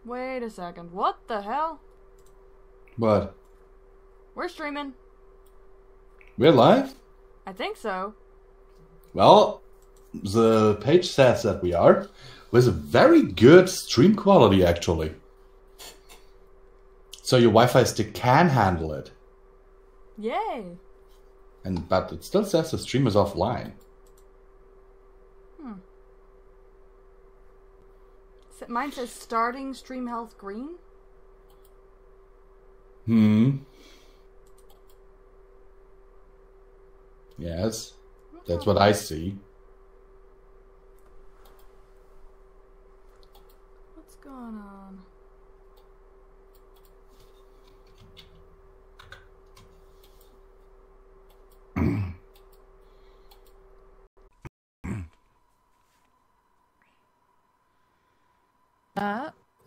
Wait a second. What the hell? What? We're streaming. We're live? I think so. Well, the page says that we are, with a very good stream quality actually. So your Wi-Fi stick can handle it. Yay. But it still says the stream is offline. Mine says starting stream health green. Yes, that's what I see. What's going on?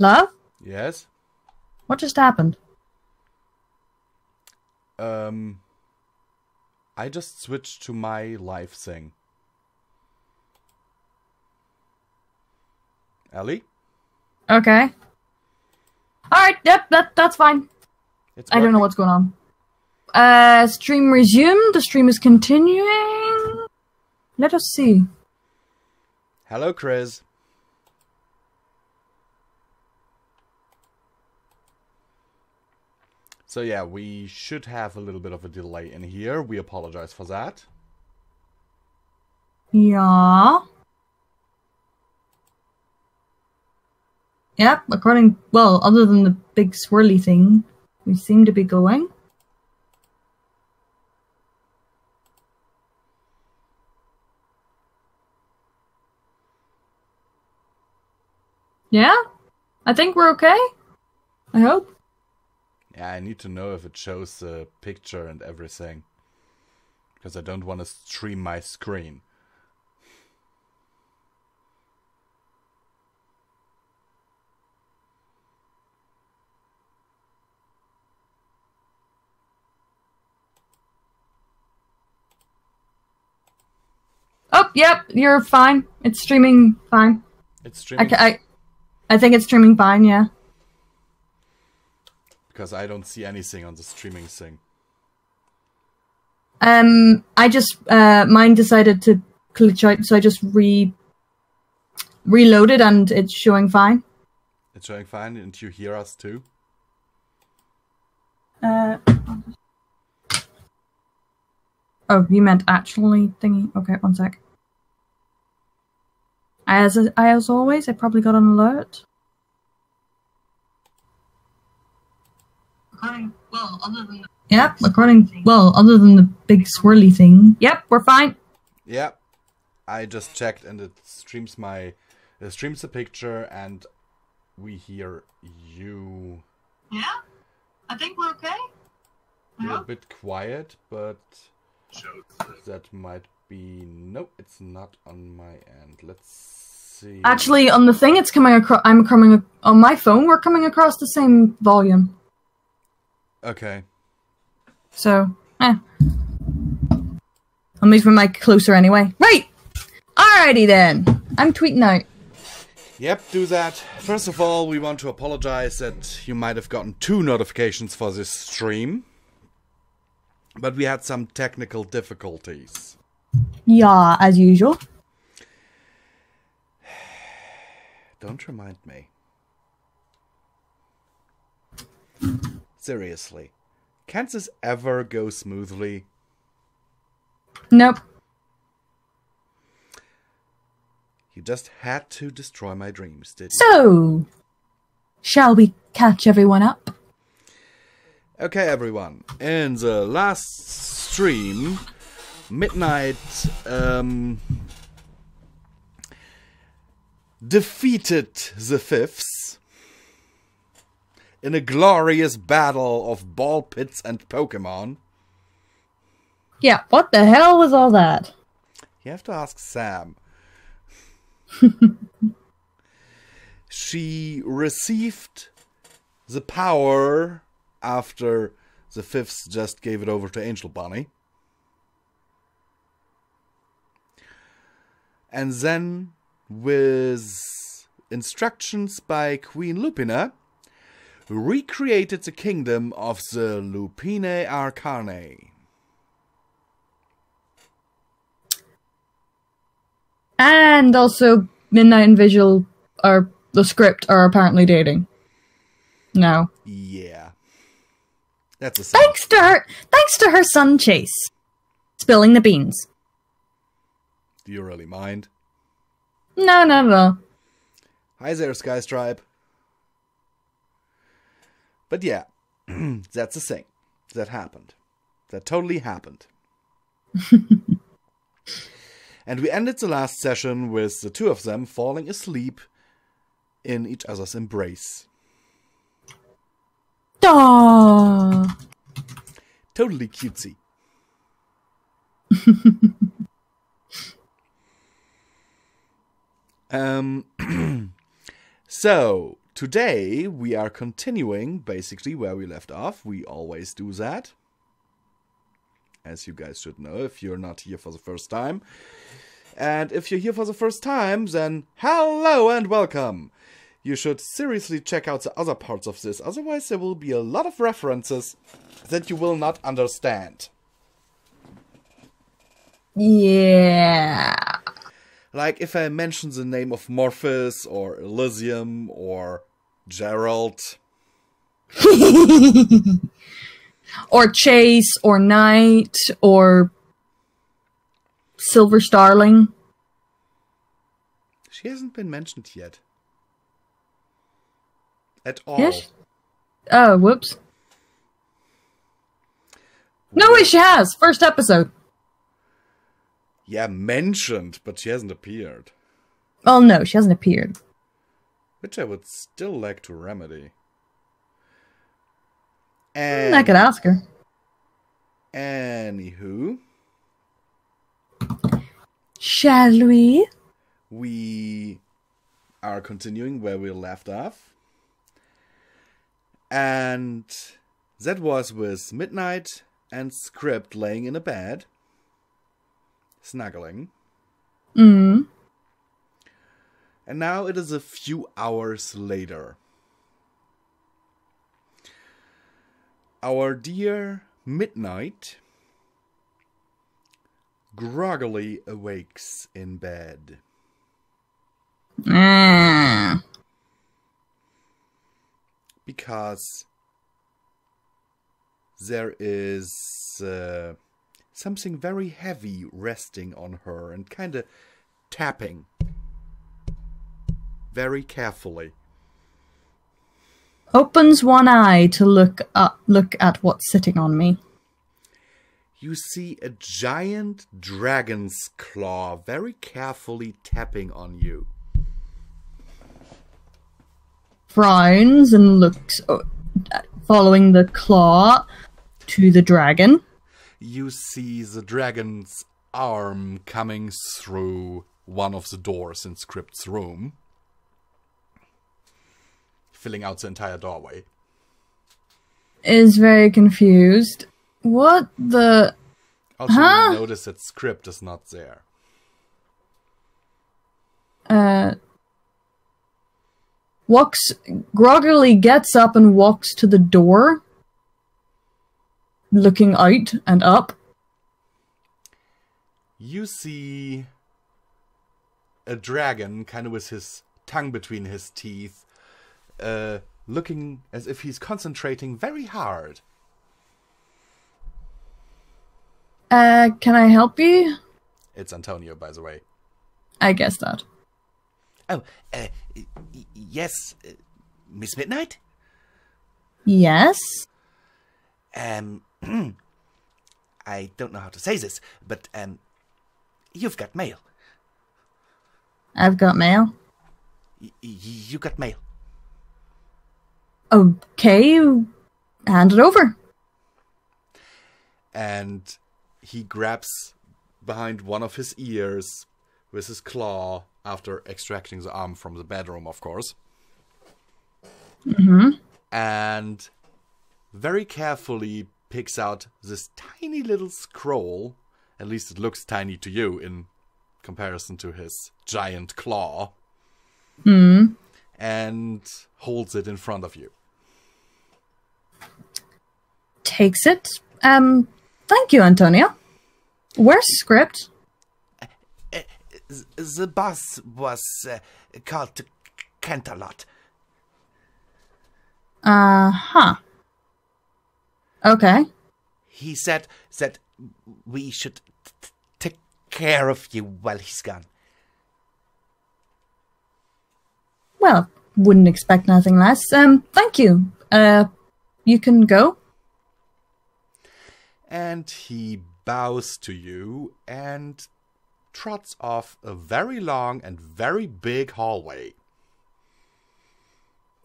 Love? Yes? What just happened? I just switched to my live thing. Ellie? Okay. Alright, yep, that's fine. I don't know what's going on. Stream resumed. The stream is continuing. Let us see. Hello, Chris. So yeah, we should have a little bit of a delay in here. We apologize for that. Yeah. Yep, other than the big swirly thing, we seem to be going. Yeah? I think we're okay. I hope. Yeah, I need to know if it shows the picture and everything. Because I don't want to stream my screen. Oh, yep, you're fine. It's streaming fine. It's streaming? I think it's streaming fine, yeah. Because I don't see anything on the streaming thing. I just, mine decided to glitch out, so I just reloaded and it's showing fine. It's showing fine, and you hear us too? Oh, you meant actually thingy? Okay, one sec. As always, I probably got an alert. Other than the big swirly thing. Yep, we're fine. Yep. I just checked and it streams the picture and we hear you. Yeah? I think we're okay. You're a bit quiet, but that might be... Nope, it's not on my end. Let's see. Actually, on the thing, it's coming across. On my phone. We're coming across the same volume. Okay. So, I'll move my mic closer anyway. Right! Alrighty then. I'm tweeting out. Yep, do that. First of all, we want to apologize that you might have gotten 2 notifications for this stream. But we had some technical difficulties. Yeah, as usual. Don't remind me. Seriously. Can't this ever go smoothly? Nope. You just had to destroy my dreams, didn't you? So, shall we catch everyone up? Okay, everyone. In the last stream, Midnight defeated the Fifths in a glorious battle of ball pits and Pokemon. Yeah, what the hell was all that? You have to ask Sam. She received the power after the Fifths just gave it over to Angel Bunny. And then with instructions by Queen Lupina, recreated the kingdom of the Lupinae Arcanae. And also, Midnight and Vigil are the script are apparently dating. No. Yeah. That's a thing. Thanks to her son Chase. Spilling the beans. Do you really mind? No. Hi there, Skystripe. But yeah, that's the thing. That happened. That totally happened. And we ended the last session with the two of them falling asleep in each other's embrace. Aww. Totally cutesy. So, today we are continuing basically where we left off. We always do that. As you guys should know if you're not here for the first time. And if you're here for the first time, then hello and welcome. You should seriously check out the other parts of this, otherwise there will be a lot of references that you will not understand. Yeah. Like if I mention the name of Morphus, or Elysium, or Gerald. Or Chase, or Knight, or Silver Starling. She hasn't been mentioned yet. At all. Yes? Oh, whoops. No way, she has! First episode. Yeah, mentioned, but she hasn't appeared. Oh no, she hasn't appeared. Which I would still like to remedy. I could ask her. Anywho. Shall we? We are continuing where we left off. And that was with Midnight and Script laying in a bed. Snuggling. Mm. And now it is a few hours later. Our dear Midnight groggily awakes in bed. Because there is something very heavy resting on her and kind of tapping very carefully. Opens one eye to look at what's sitting on me. You see a giant dragon's claw very carefully tapping on you. Frowns and looks, following the claw to the dragon. You see the dragon's arm coming through one of the doors in Script's room, filling out the entire doorway. Is very confused. What the... Also, you notice that Script is not there. Groggily gets up and walks to the door, looking out and up. You see a dragon, kind of with his tongue between his teeth, looking as if he's concentrating very hard. Can I help you? It's Antonio, by the way. I guess that. Oh, yes, Miss Midnight? Yes? I don't know how to say this, but, you've got mail. I've got mail. You got mail. Okay, hand it over. And he grabs behind one of his ears with his claw, after extracting the arm from the bedroom, of course. Mm-hmm. And very carefully picks out this tiny little scroll. At least it looks tiny to you in comparison to his giant claw. Hmm. and holds it in front of you. Takes it. Thank you, Antonia. Where's Script? The boss was called to Canterlot. Huh. Okay. He said that we should take care of you while he's gone. Well, wouldn't expect nothing less. Thank you. You can go. And he bows to you and trots off a very long and very big hallway.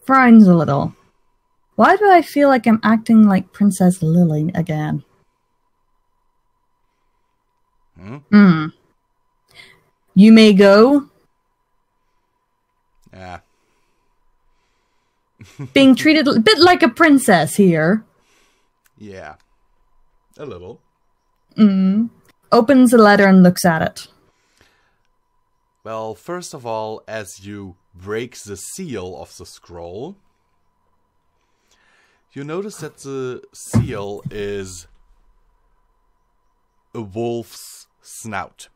Frowns a little. Why do I feel like I'm acting like Princess Lily again? You may go. Yeah. Being treated a bit like a princess here. Yeah. A little. Opens the letter and looks at it. Well, first of all, as you break the seal of the scroll, you notice that the seal is a wolf's snout.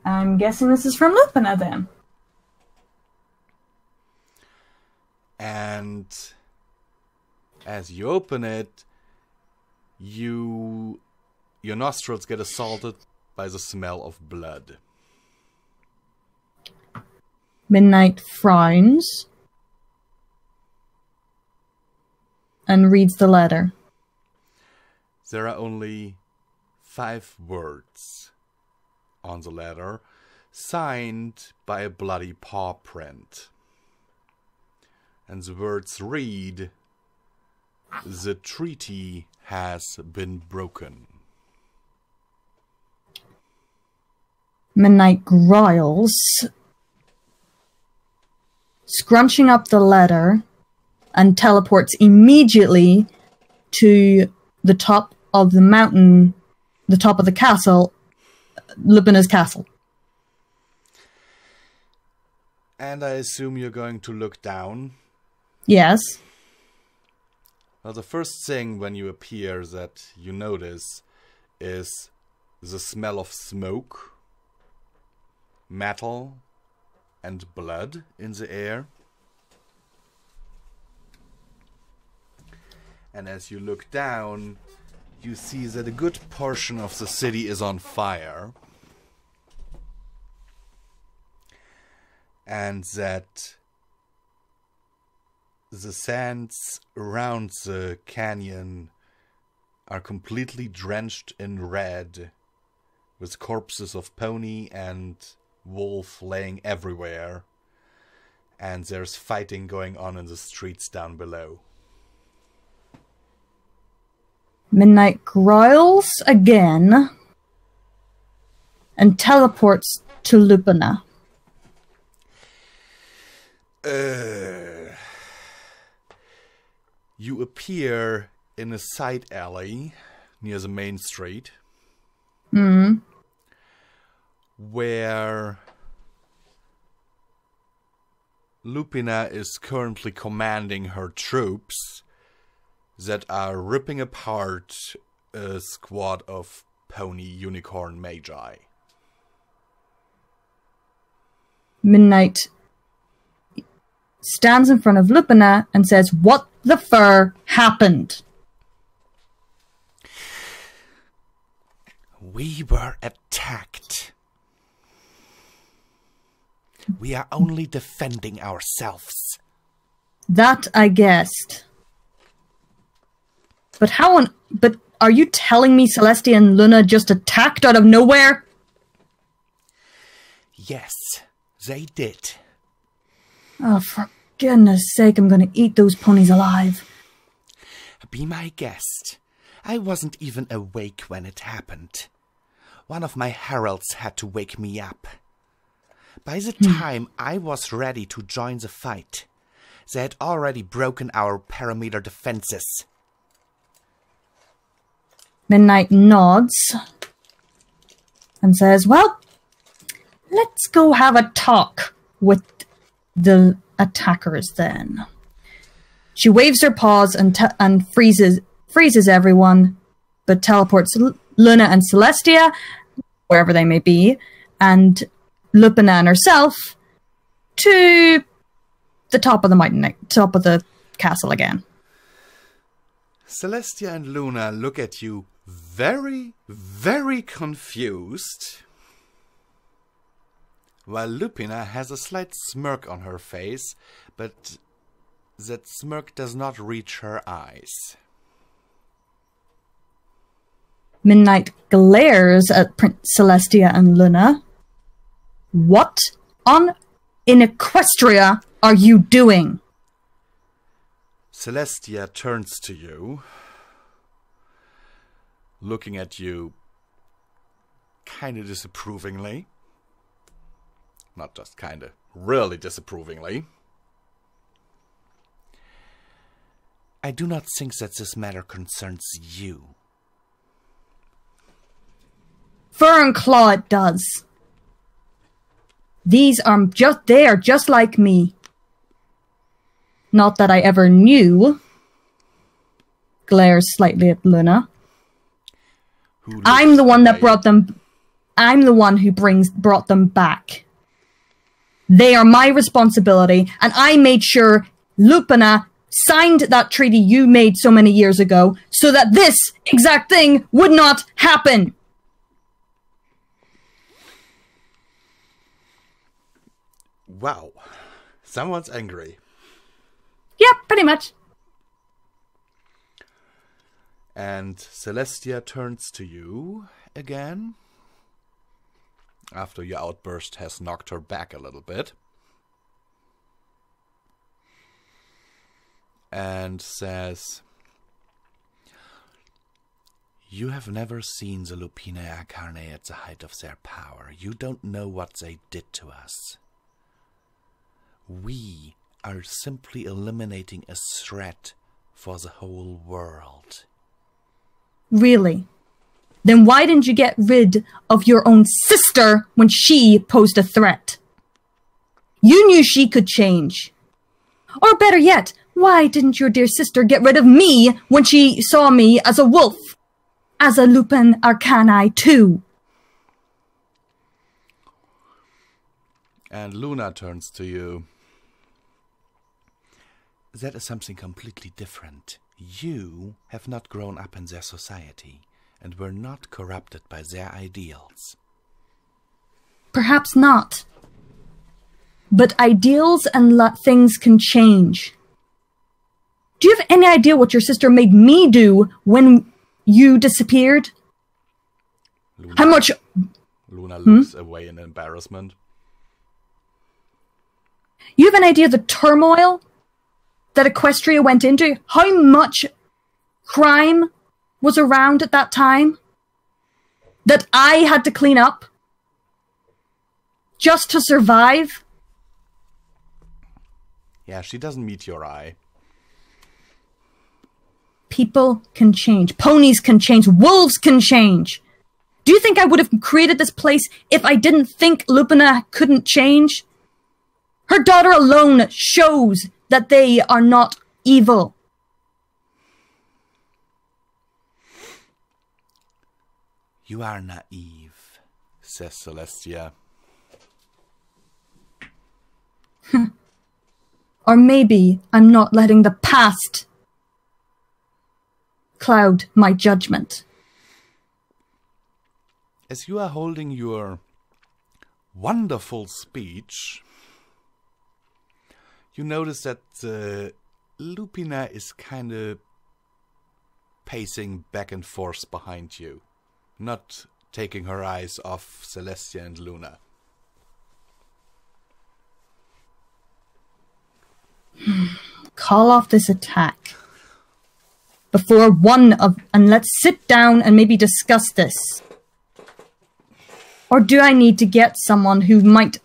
I'm guessing this is from Lupina then. And as you open it, your nostrils get assaulted by the smell of blood. Midnight frowns and reads the letter. There are only 5 words on the letter, signed by a bloody paw print. And the words read, "The treaty has been broken." Midnight growls, scrunching up the letter, and teleports immediately to the top of the mountain, the top of the castle, Lupina's castle. And I assume you're going to look down. Yes. Well, the first thing when you appear that you notice is the smell of smoke, metal, and blood in the air. And as you look down, you see that a good portion of the city is on fire. And that the sands around the canyon are completely drenched in red, with corpses of pony and wolf laying everywhere, and there's fighting going on in the streets down below. Midnight growls again and teleports to Lupina. You appear in a side alley near the main street, where Lupina is currently commanding her troops that are ripping apart a squad of pony unicorn magi. Midnight stands in front of Lupina and says, "What the fur happened?" We were attacked. We are only defending ourselves. That I guessed. But but are you telling me Celestia and Luna just attacked out of nowhere? Yes, they did. Oh, for goodness sake, I'm gonna eat those ponies alive. Be my guest. I wasn't even awake when it happened. One of my heralds had to wake me up. By the time I was ready to join the fight, they had already broken our perimeter defenses. Midnight nods and says, "Well, let's go have a talk with the attackers then. She waves her paws and freezes everyone, but teleports Luna and Celestia, wherever they may be, and Lupina and herself to the top of the mountain, top of the castle again. Celestia and Luna look at you very, very confused, while Lupina has a slight smirk on her face, but that smirk does not reach her eyes. Midnight glares at Prince Celestia and Luna. What in Equestria are you doing? Celestia turns to you, looking at you kind of disapprovingly. Not just kind of, really disapprovingly. I do not think that this matter concerns you. Fernclaw it does. They are just like me. Not that I ever knew. Glares slightly at Luna. I'm the one that brought them. I'm the one who brought them back. They are my responsibility, and I made sure Lupina signed that treaty you made so many years ago so that this exact thing would not happen. Wow. Someone's angry. Yeah, pretty much. And Celestia turns to you again, after your outburst has knocked her back a little bit, and says, "You have never seen the Lupinae Acarnae at the height of their power. You don't know what they did to us. We are simply eliminating a threat for the whole world." Really? Then why didn't you get rid of your own sister when she posed a threat? You knew she could change. Or better yet, why didn't your dear sister get rid of me when she saw me as a wolf? As a Lupin Arcanae too? And Luna turns to you. That is something completely different. You have not grown up in their society, and were not corrupted by their ideals. Perhaps not. But ideals and things can change. Do you have any idea what your sister made me do when you disappeared? How much... Luna looks away in embarrassment. You have an idea of the turmoil that Equestria went into? How much crime was around at that time that I had to clean up just to survive? Yeah, she doesn't meet your eye. People can change. Ponies can change. Wolves can change. Do you think I would have created this place if I didn't think Lupina couldn't change? Her daughter alone shows that they are not evil. You are naive, says Celestia. Or maybe I'm not letting the past cloud my judgment. As you are holding your wonderful speech, you notice that Lupina is kind of pacing back and forth behind you, not taking her eyes off Celestia and Luna. Call off this attack before and let's sit down and maybe discuss this. Or do I need to get someone who might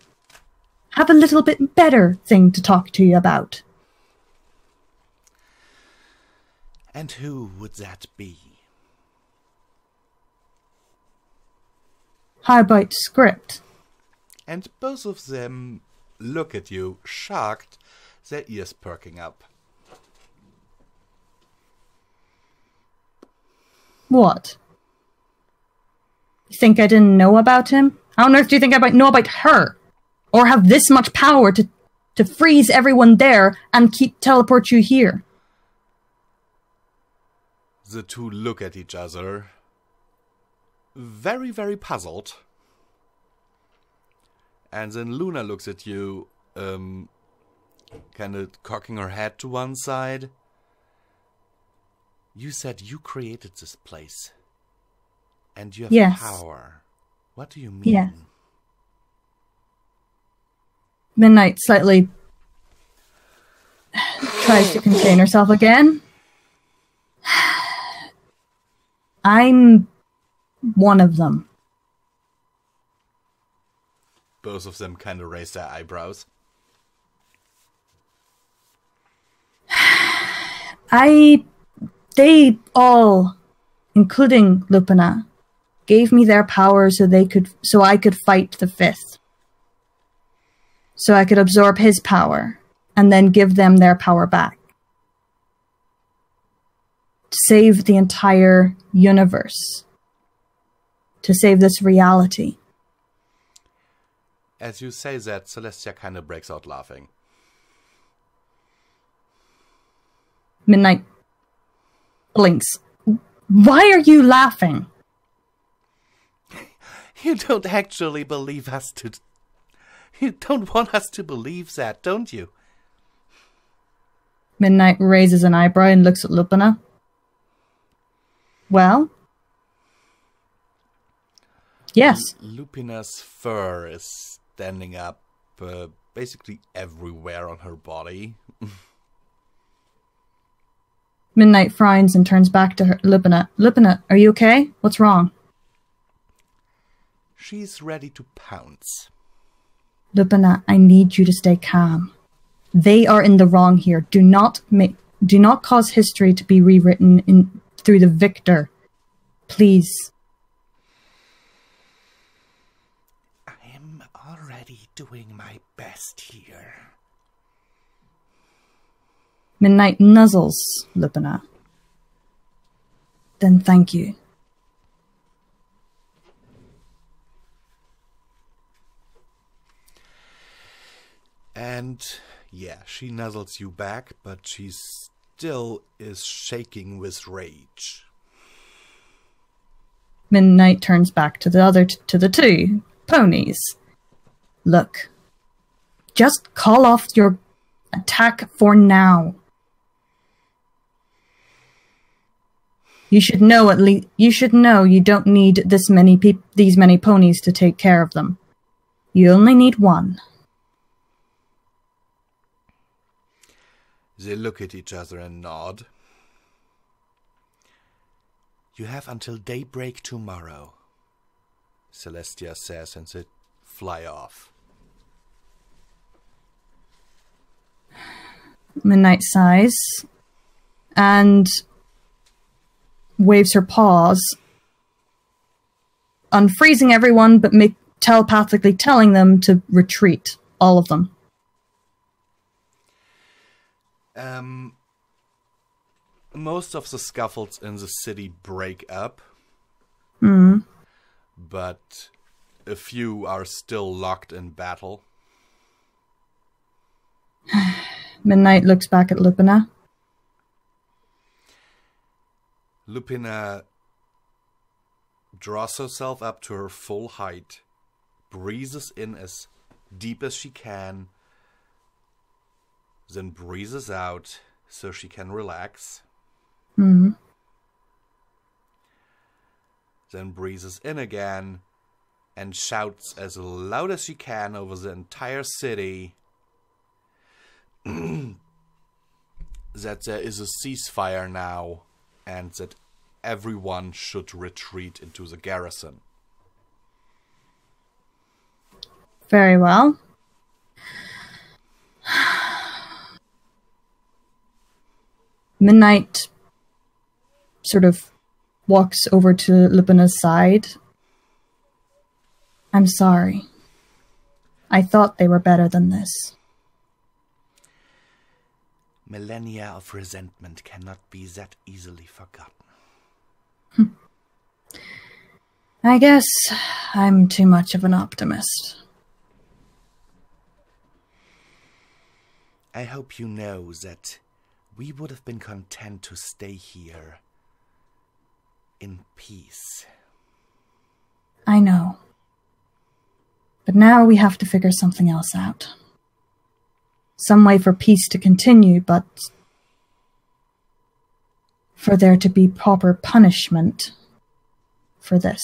have a little bit better thing to talk to you about? And who would that be? How about Script? And both of them look at you, shocked, their ears perking up. What? You think I didn't know about him? How on earth do you think I might know about her? Or have this much power to freeze everyone there and teleport you here? The two look at each other, very, very puzzled. And then Luna looks at you, kind of cocking her head to one side. You said you created this place. And you have power. What do you mean? Yeah. Midnight slightly tries to contain herself again. I'm one of them. Both of them kind of raise their eyebrows. They all, including Lupina, gave me their power so I could fight the Fifth. So I could absorb his power and then give them their power back. To save the entire universe. To save this reality. As you say that, Celestia kind of breaks out laughing. Midnight blinks. Why are you laughing? You don't actually believe us to... You don't want us to believe that, don't you? Midnight raises an eyebrow and looks at Lupina. Well? Yes. Lupina's fur is standing up basically everywhere on her body. Midnight frowns and turns back to her. Lupina. Lupina, are you okay? What's wrong? She's ready to pounce. Lupina, I need you to stay calm. They are in the wrong here. Do not cause history to be rewritten through the victor. Please. I am already doing my best here. Midnight nuzzles Lupina. Then thank you. And yeah, she nuzzles you back, but she still is shaking with rage. Midnight turns back to the two ponies. Look, just call off your attack for now. You should know you don't need these many ponies to take care of them. You only need one. They look at each other and nod. You have until daybreak tomorrow, Celestia says, and they fly off. Midnight sighs and waves her paws, unfreezing everyone but telepathically telling them to retreat, all of them. Most of the scuffles in the city break up, but a few are still locked in battle. Midnight looks back at Lupina. Lupina draws herself up to her full height, breathes in as deep as she can, then breathes out so she can relax. Mm-hmm. Then breathes in again and shouts as loud as she can over the entire city that there is a ceasefire now and that everyone should retreat into the garrison. Very well. Midnight sort of walks over to Lupina's side. I'm sorry. I thought they were better than this. Millennia of resentment cannot be that easily forgotten. I guess I'm too much of an optimist. I hope you know that we would have been content to stay here in peace. I know. But now we have to figure something else out. Some way for peace to continue, but for there to be proper punishment for this.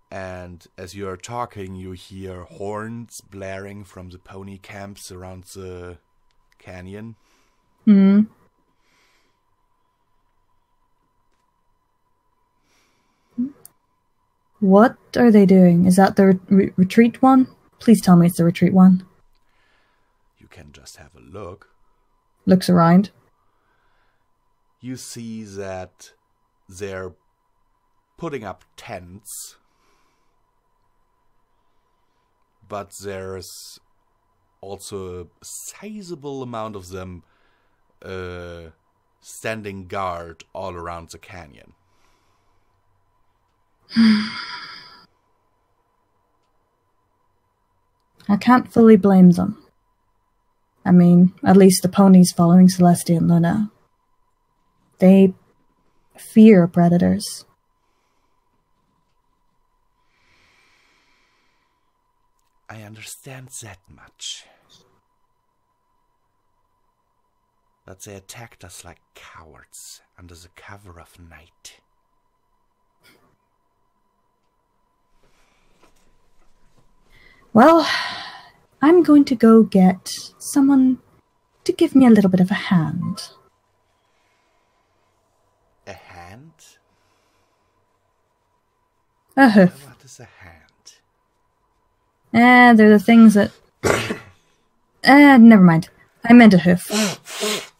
And as you are talking, you hear horns blaring from the pony camps around the canyon. Hmm. What are they doing? Is that the retreat one? Please tell me it's the retreat one. You can just have a look. Looks around. You see that they're putting up tents, but there's also a sizable amount of them standing guard all around the canyon. I can't fully blame them. I mean, at least the ponies following Celestia and Luna. They fear predators. I understand that much. But they attacked us like cowards under the cover of night. Well, I'm going to go get someone to give me a little bit of a hand. A hand? A hoof. What is a hand? They're the things that... never mind. I meant a hoof.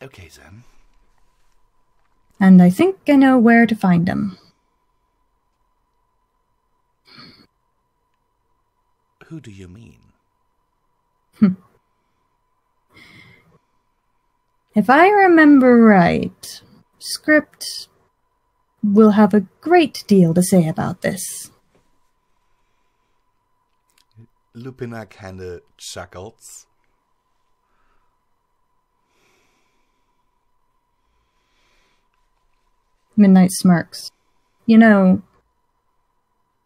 Okay, then. And I think I know where to find them. Who do you mean? If I remember right, Script will have a great deal to say about this. Lupina kinda chuckles. Midnight smirks. You know,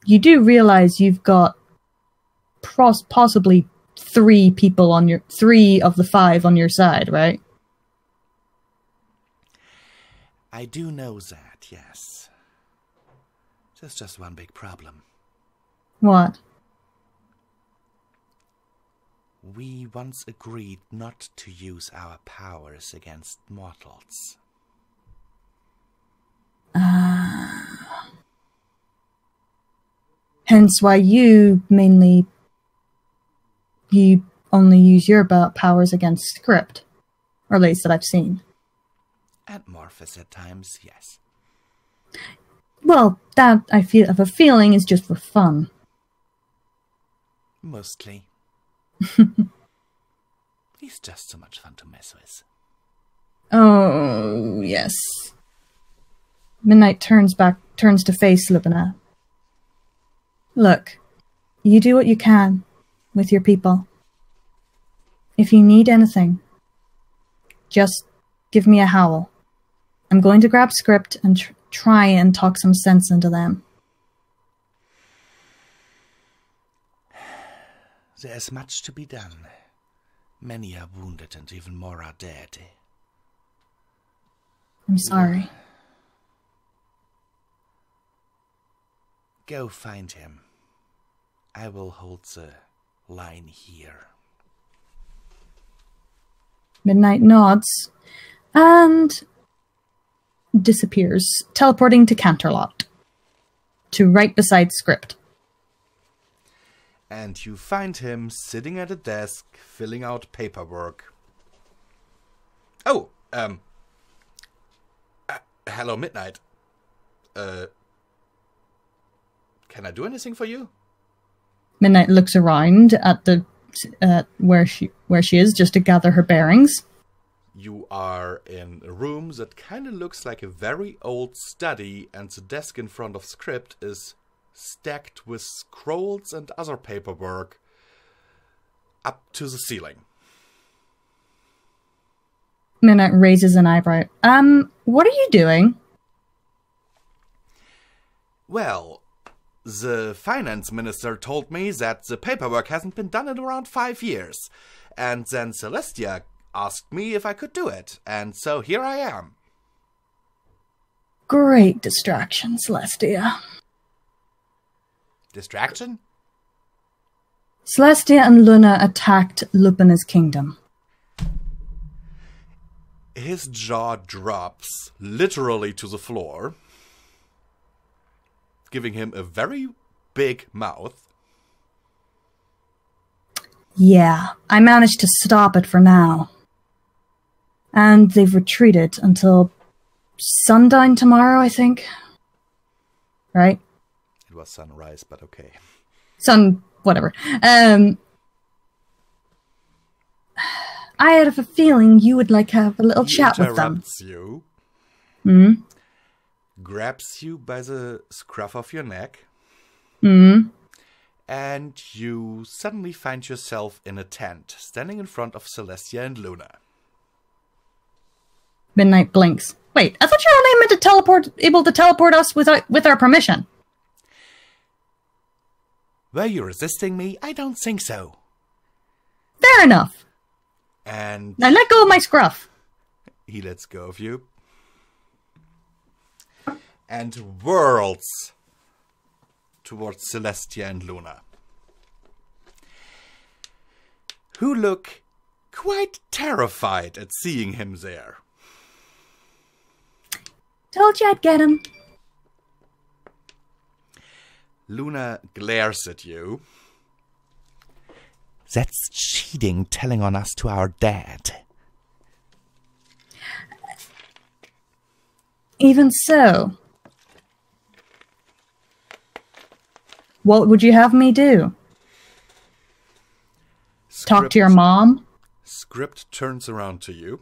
you do realize you've got possibly 3 people on your... 3 of the 5 on your side, right? I do know that, yes. There's just one big problem. What? We once agreed not to use our powers against mortals. Hence why you only use your powers against Script. Or at least that I've seen. And Morphus at times, yes. Well, that I have a feeling is just for fun. Mostly. He's just so much fun to mess with. Oh, yes. Midnight turns to face Lupina. Look, you do what you can with your people. If you need anything, just give me a howl. I'm going to grab Script and try and talk some sense into them. There is much to be done. Many are wounded and even more are dead. I'm sorry. Go find him. I will hold the line here. Midnight nods and disappears, teleporting to Canterlot, to right beside Script. And you find him sitting at a desk, filling out paperwork. Oh, hello, Midnight. Can Can I do anything for you? Midnight looks around at the where she is, just to gather her bearings. You are in a room that kind of looks like a very old study, and the desk in front of Script is stacked with scrolls and other paperwork up to the ceiling. Midnight raises an eyebrow. What are you doing? Well, the finance minister told me that the paperwork hasn't been done in around 5 years. And then Celestia asked me if I could do it. And so here I am. Great distraction, Celestia. Distraction? Celestia and Luna attacked Lupina's kingdom. His jaw drops literally to the floor, giving him a very big mouth. Yeah, I managed to stop it for now. And they've retreated until sundown tomorrow, I think. Right? It was sunrise, but okay. Whatever. I had a feeling you would like to have a little chat with them. You. Hmm? Grabs you by the scruff of your neck. Hmm? And you suddenly find yourself in a tent, standing in front of Celestia and Luna. Midnight blinks. Wait, I thought you were only meant to able to teleport us with our permission. Were you resisting me? I don't think so. Fair enough. And now let go of my scruff. He lets go of you. And whirls towards Celestia and Luna, who look quite terrified at seeing him there. Told you I'd get him. Luna glares at you. That's cheating, telling on us to our dad. Even so, what would you have me do? Talk to your mom? Script turns around to you,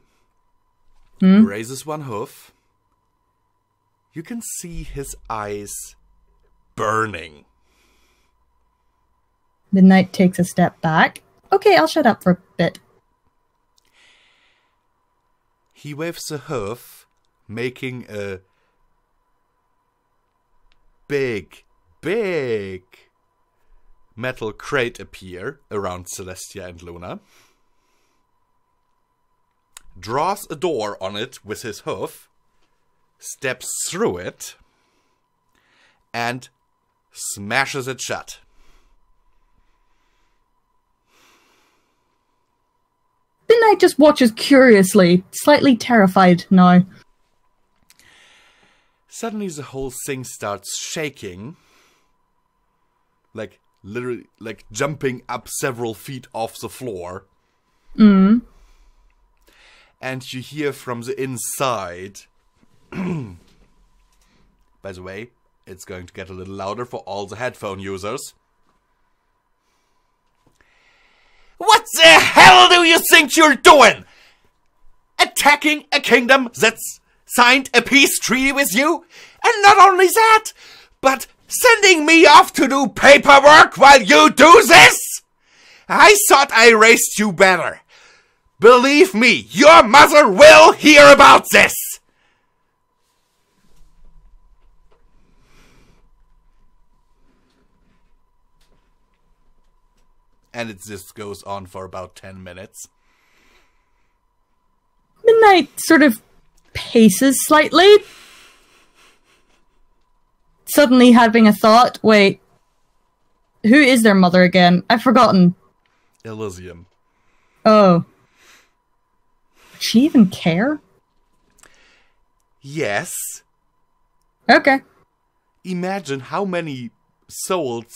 Hmm? raises one hoof. You can see his eyes burning. Midnight takes a step back. Okay, I'll shut up for a bit. He waves a hoof, making a big metal crate appear around Celestia and Luna. Draws a door on it with his hoof, steps through it, and smashes it shut. Midnight just watches curiously, slightly terrified now. Suddenly the whole thing starts shaking. Like, literally, like jumping up several feet off the floor. Mm. And you hear from the inside... By the way, it's going to get a little louder for all the headphone users. What the hell do you think you're doing? Attacking a kingdom that's signed a peace treaty with you? And not only that, but sending me off to do paperwork while you do this? I thought I raised you better. Believe me, your mother will hear about this. And it just goes on for about 10 minutes. Midnight sort of paces slightly. Suddenly having a thought. Wait. Who is their mother again? I've forgotten. Elysium. Oh. Would she even care? Yes. Okay. Imagine how many souls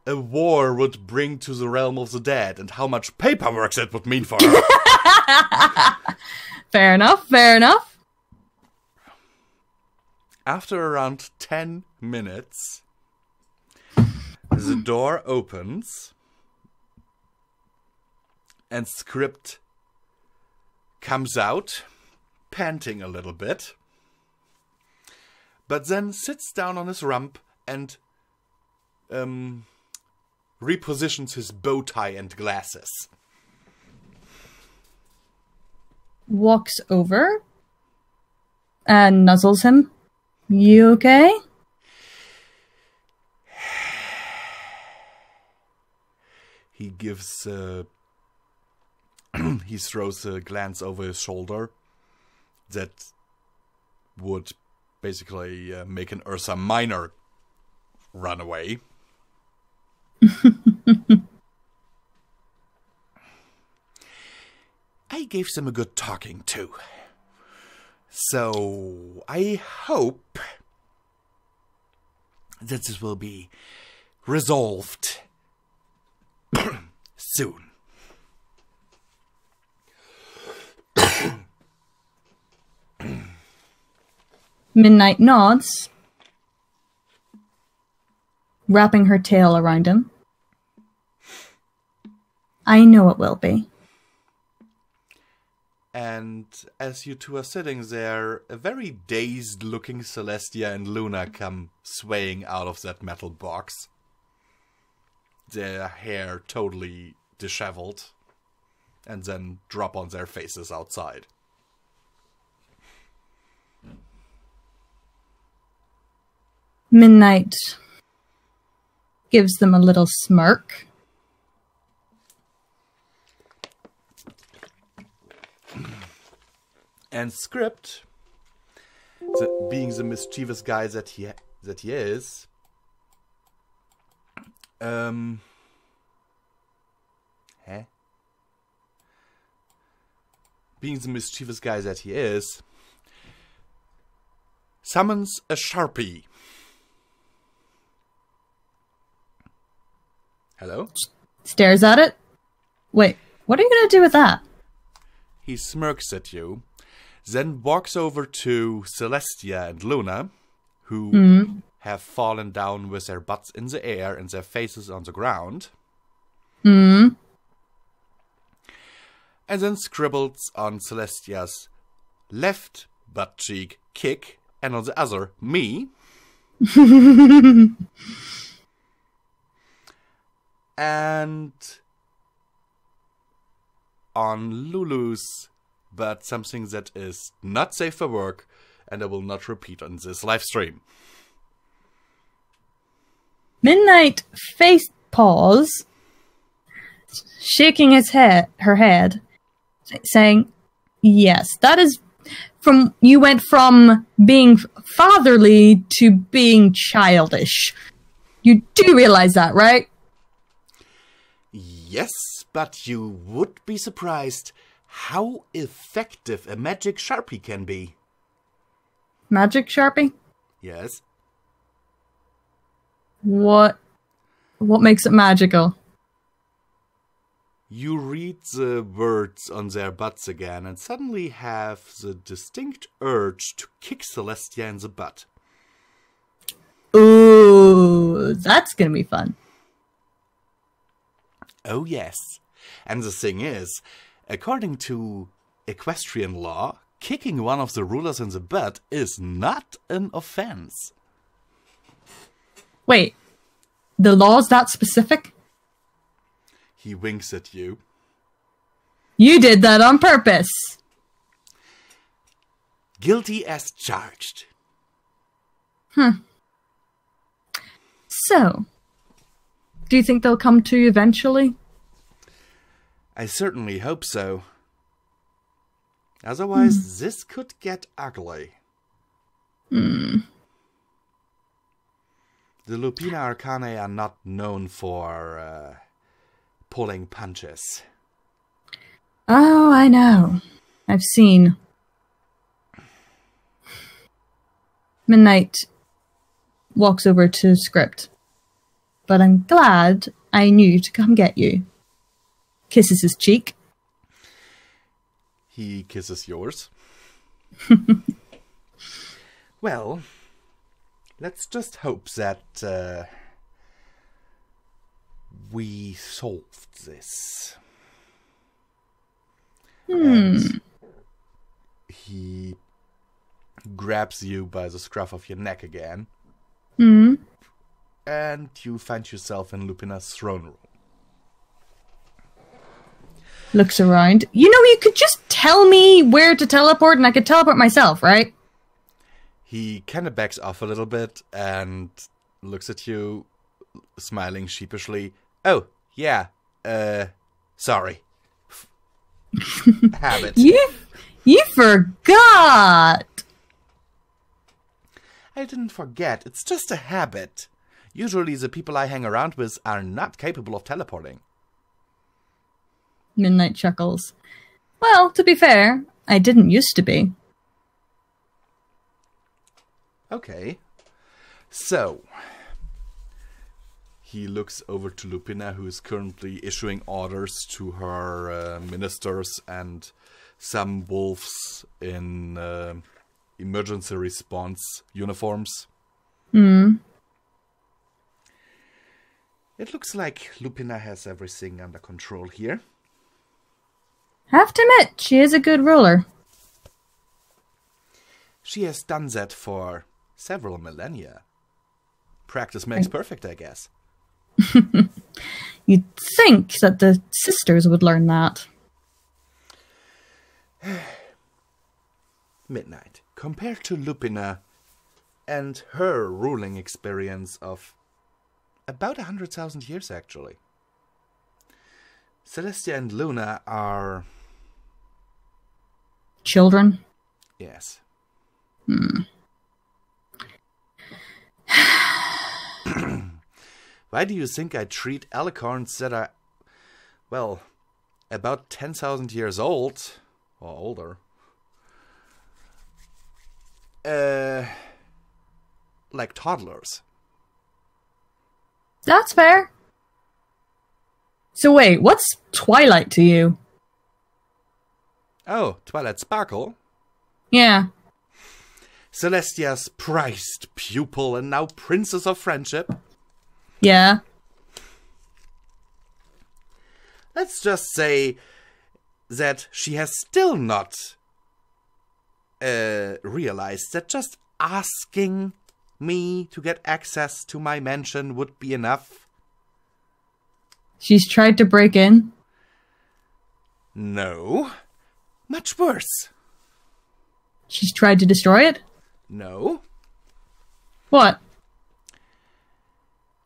a war would bring to the realm of the dead, and how much paperwork that would mean for her. Fair enough, fair enough. After around 10 minutes, The door opens, and Script comes out, panting a little bit, but then sits down on his rump and repositions his bow tie and glasses. Walks over and nuzzles him. You okay? He gives he throws a glance over his shoulder that would basically make an Ursa Minor run away. I gave them a good talking to. So I hope that this will be resolved soon. Midnight nods, wrapping her tail around him. I know it will be. And as you two are sitting there, a very dazed-looking Celestia and Luna come swaying out of that metal box. Their hair totally disheveled, and then drop on their faces outside. Midnight gives them a little smirk. And Script, being the mischievous guy that he is, being the mischievous guy that he is, summons a Sharpie. Hello? Stares at it. Wait, what are you going to do with that? He smirks at you, then walks over to Celestia and Luna, who have fallen down with their butts in the air and their faces on the ground. And then scribbles on Celestia's left butt cheek, Kick, and on the other, me. And on Lulu's butt, something that is not safe for work, and I will not repeat on this live stream. Midnight face paws, shaking her head, saying, yes, that is you went from being fatherly to being childish. You do realize that, right? Yes, but you would be surprised how effective a magic Sharpie can be. Magic Sharpie? Yes. What makes it magical? You read the words on their butts again and suddenly have the distinct urge to kick Celestia in the butt. Ooh, that's gonna be fun. Oh yes. And the thing is, according to equestrian law, kicking one of the rulers in the butt is not an offense. Wait, the law's that specific? He winks at you. You did that on purpose. Guilty as charged. So, do you think they'll come to you eventually? I certainly hope so. Otherwise, this could get ugly. The Lupina Arcanae are not known for pulling punches. Oh, I know. I've seen. Midnight walks over to Script. But I'm glad I knew to come get you. Kisses his cheek. He kisses yours. Well, let's just hope that we solved this. Hmm. He grabs you by the scruff of your neck again. Hmm. And you find yourself in Lupina's throne room. Looks around. You know, you could just tell me where to teleport and I could teleport myself, right? He kind of backs off a little bit and looks at you, smiling sheepishly. Oh, yeah, sorry. Habit. You forgot! I didn't forget, it's just a habit. Usually the people I hang around with are not capable of teleporting. Midnight chuckles. Well, to be fair, I didn't used to be. Okay. So, he looks over to Lupina, who is currently issuing orders to her ministers and some wolves in emergency response uniforms. Hmm. It looks like Lupina has everything under control here. Have to admit, she is a good ruler. She has done that for several millennia. Practice makes perfect, I guess. You'd think that the sisters would learn that. Midnight. Compared to Lupina and her ruling experience of about 100,000 years, actually. Celestia and Luna are... Children? Yes. Why do you think I treat alicorns that are, well, about 10,000 years old, or older, like toddlers? That's fair. So wait, what's Twilight to you? Oh, Twilight Sparkle? Yeah. Celestia's prized pupil and now Princess of Friendship? Yeah. Let's just say that she has still not realized that just asking me to get access to my mansion would be enough. She's tried to break in? No. Much worse. She's tried to destroy it? No. What?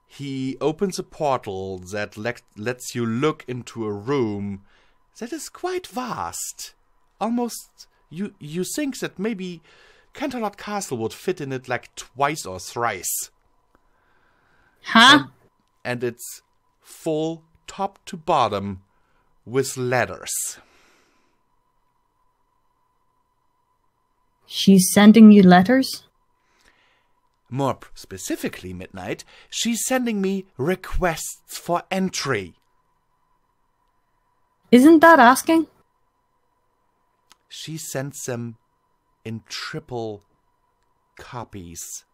He opens a portal that lets you look into a room that is quite vast. Almost, you think that maybe Canterlot Castle would fit in it like twice or thrice. Huh? And it's full, top to bottom, with ladders. She's sending you letters? More specifically, Midnight, she's sending me requests for entry. Isn't that asking? She sends them in triple copies.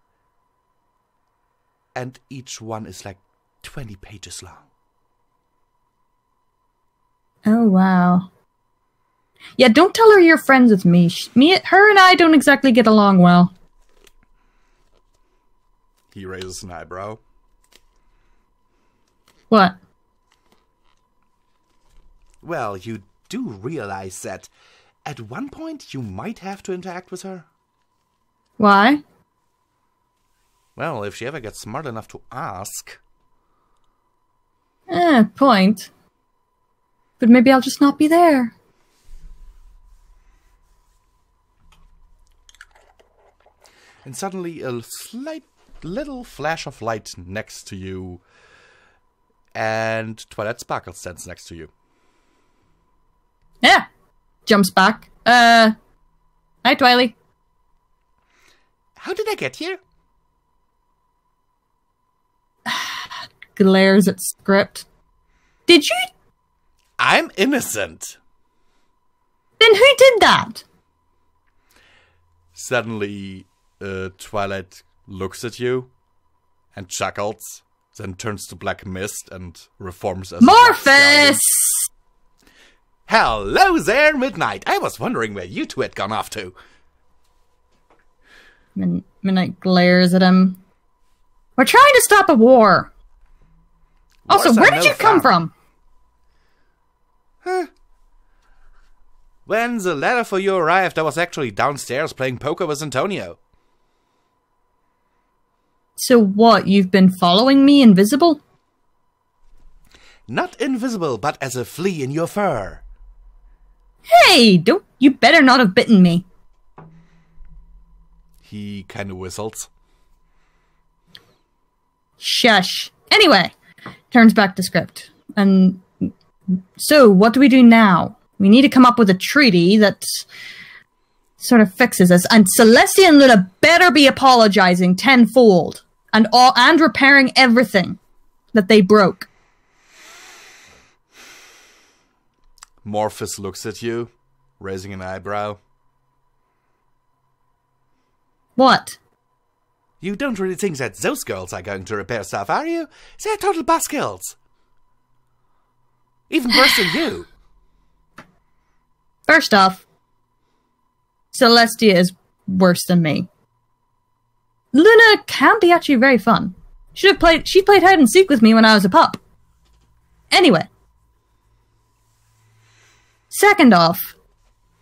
And each one is like 20 pages long. Oh, wow. Yeah, don't tell her you're friends with me. Her and I don't exactly get along well. He raises an eyebrow. What? Well, you do realize that at one point you might have to interact with her? Why? Well, if she ever gets smart enough to ask. Point. But maybe I'll just not be there. And suddenly a slight little flash of light next to you. And Twilight Sparkle stands next to you. Yeah. Jumps back. Hi, Twily. How did I get here? Glares at script. Did you? I'm innocent. Then who did that? Suddenly, Twilight looks at you and chuckles. then turns to black mist and reforms as a Morphus! Hello there, Midnight. I was wondering where you two had gone off to. Midnight glares at him. We're trying to stop a war. Also, Wars where are did no you come fun. from? When the letter for you arrived, I was actually downstairs playing poker with Antonio. So what, you've been following me invisible? Not invisible, but as a flea in your fur. Hey, you better not have bitten me. He kind of whistles. Shush. Anyway, turns back to script. And so, what do we do now? We need to come up with a treaty that sort of fixes us. And Celestia and Luna better be apologizing tenfold. And repairing everything that they broke. Morphus looks at you, raising an eyebrow. What? You don't really think that those girls are going to repair stuff, are you? They're total buskills. Even worse than you. First off, Celestia is worse than me. Luna can be actually very fun. She played hide and seek with me when I was a pup. Anyway. Second off,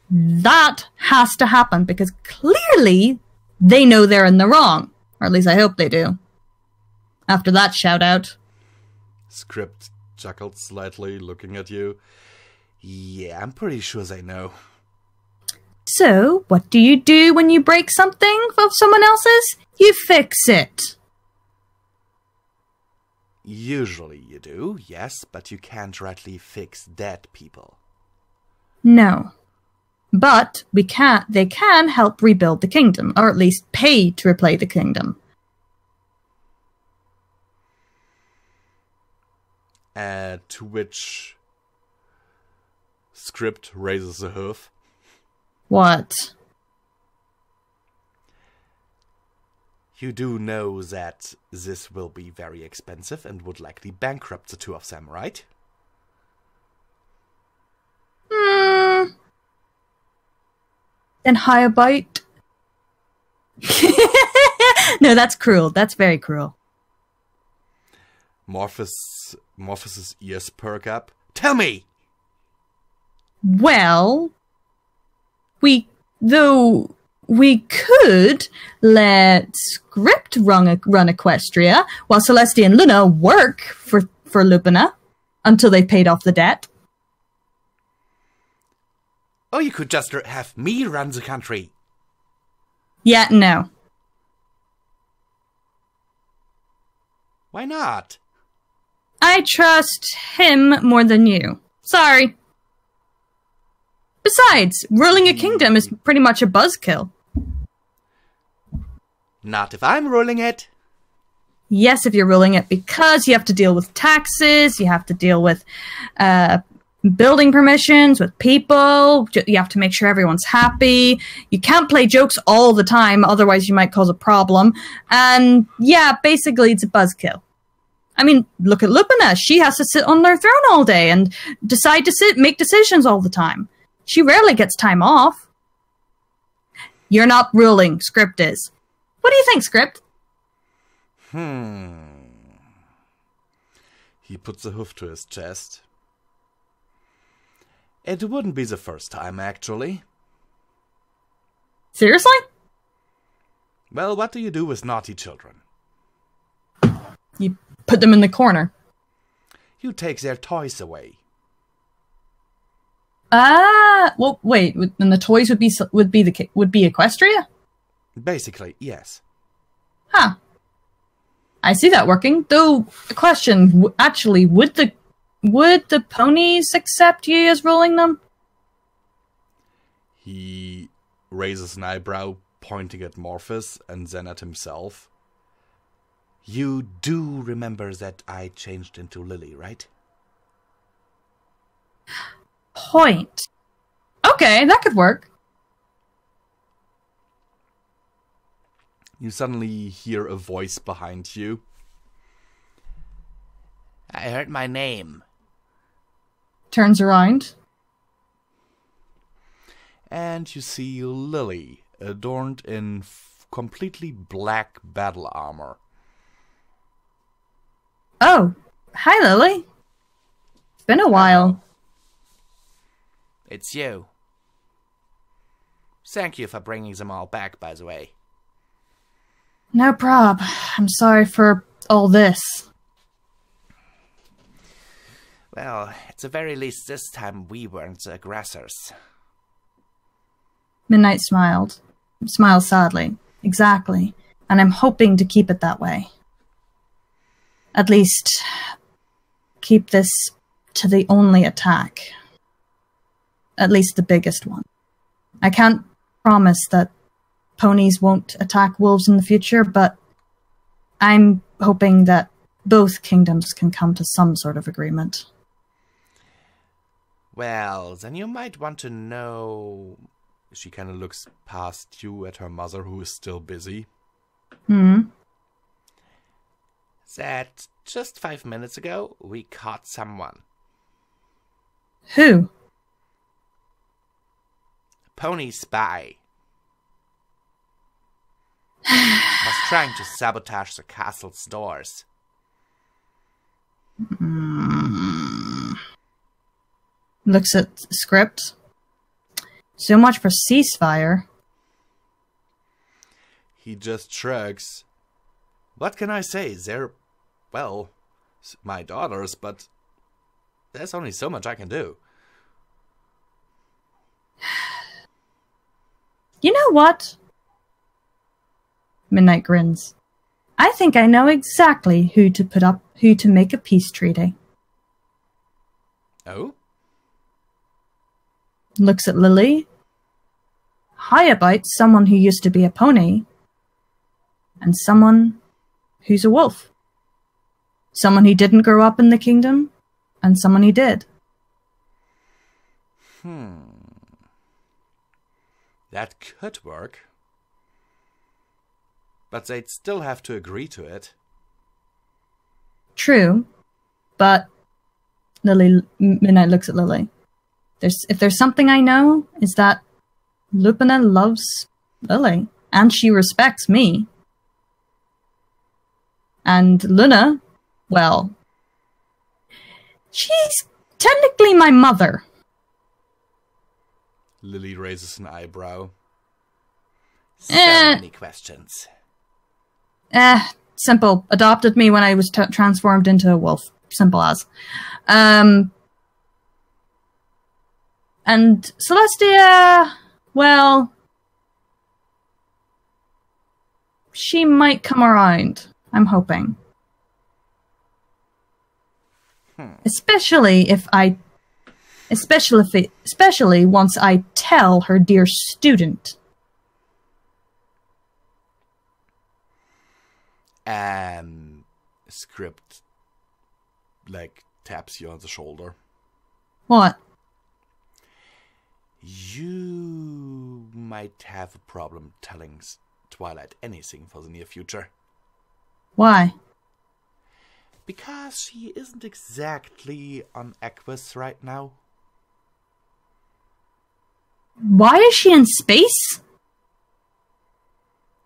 that has to happen because clearly they know they're in the wrong. Or at least I hope they do. After that shout out. Script chuckled slightly, looking at you. Yeah, I'm pretty sure they know. So, what do you do when you break something of someone else's? You fix it. Usually you do, yes, but you can't rightly fix dead people. No. But they can help rebuild the kingdom, or at least pay to replay the kingdom. To which Script raises a hoof. What? You do know that this will be very expensive and would likely bankrupt the two of them, right? Then hire a bite? No, that's cruel. That's very cruel. Morphus's ears perk up. Tell me! Well, we could let Script run Equestria while Celestia and Luna work for Lupina until they paid off the debt. Or you could just have me run the country. Yeah, no. Why not? I trust him more than you. Sorry. Besides, ruling a kingdom is pretty much a buzzkill. Not if I'm ruling it. Yes, if you're ruling it, because you have to deal with taxes, you have to deal with building permissions, with people, you have to make sure everyone's happy. You can't play jokes all the time, otherwise you might cause a problem. And yeah, basically it's a buzzkill. I mean, look at Lupina. She has to sit on their throne all day and make decisions all the time. She rarely gets time off. You're not ruling, Script is. What do you think, Script? He puts a hoof to his chest. It wouldn't be the first time, actually. Seriously? Well, what do you do with naughty children? You put them in the corner. You take their toys away. Well, wait. And the toys would be Equestria? Basically, yes. Huh. I see that working. Though, a question: actually, would the ponies accept you as ruling them? He raises an eyebrow, pointing at Morphus and then at himself. You do remember that I changed into Lily, right? Point. Okay, that could work. You suddenly hear a voice behind you. I heard my name. Turns around. And you see Lily, adorned in completely black battle armor. Oh, hi Lily. It's been a while. It's you. Thank you for bringing them all back, by the way. No prob. I'm sorry for all this. Well, at the very least this time we weren't the aggressors. Midnight smiled. Smiled sadly. Exactly. And I'm hoping to keep it that way. At least, keep this to the only attack. At least the biggest one. I can't promise that ponies won't attack wolves in the future, but I'm hoping that both kingdoms can come to some sort of agreement. Well, then you might want to know... She kind of looks past you at her mother, who is still busy. That just 5 minutes ago, we caught someone. Who? Pony spy. Was trying to sabotage the castle's doors. Looks at the script. So much for ceasefire. He just shrugs. What can I say? They're, well, my daughters, but there's only so much I can do. You know what? Midnight grins. I think I know exactly who to make a peace treaty. Oh? Looks at Lily. How about someone who used to be a pony and someone who's a wolf? Someone who didn't grow up in the kingdom and someone who did. That could work. But they'd still have to agree to it. True, but Midnight looks at Lily. If there's something I know, is that Lupina loves Lily, and she respects me. And Luna, well, she's technically my mother. Lily raises an eyebrow. So many questions. Simple. Adopted me when I was transformed into a wolf. Simple as. And Celestia, well, she might come around. I'm hoping. Especially once I tell her dear student. Script, like, taps you on the shoulder. What? You might have a problem telling Twilight anything for the near future. Why? Because she isn't exactly on Equus right now. Why is she in space?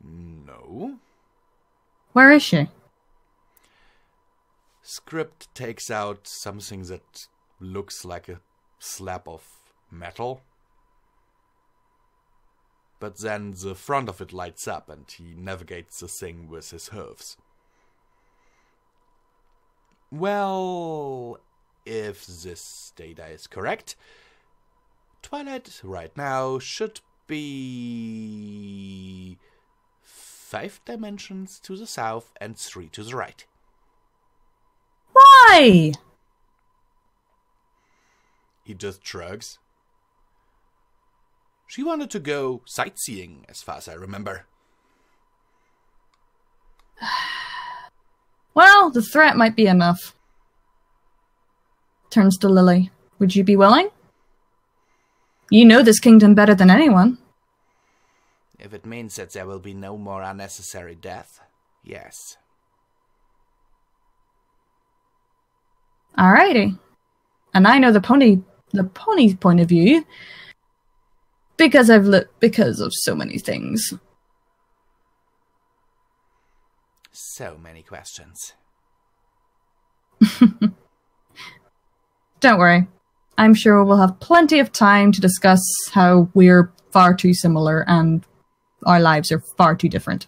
No. Where is she? Script takes out something that looks like a slab of metal. But then the front of it lights up and he navigates the thing with his hooves. Well, if this data is correct, Twilight right now should be 5 dimensions to the south and 3 to the right. Why? He just shrugs. She wanted to go sightseeing, as far as I remember. Well, the threat might be enough. Turns to Lily. Would you be willing? You know this kingdom better than anyone. If it means that there will be no more unnecessary death, yes. Alrighty. And I know the pony's point of view because because of so many things. So many questions. Don't worry. I'm sure we'll have plenty of time to discuss how we're far too similar and our lives are far too different.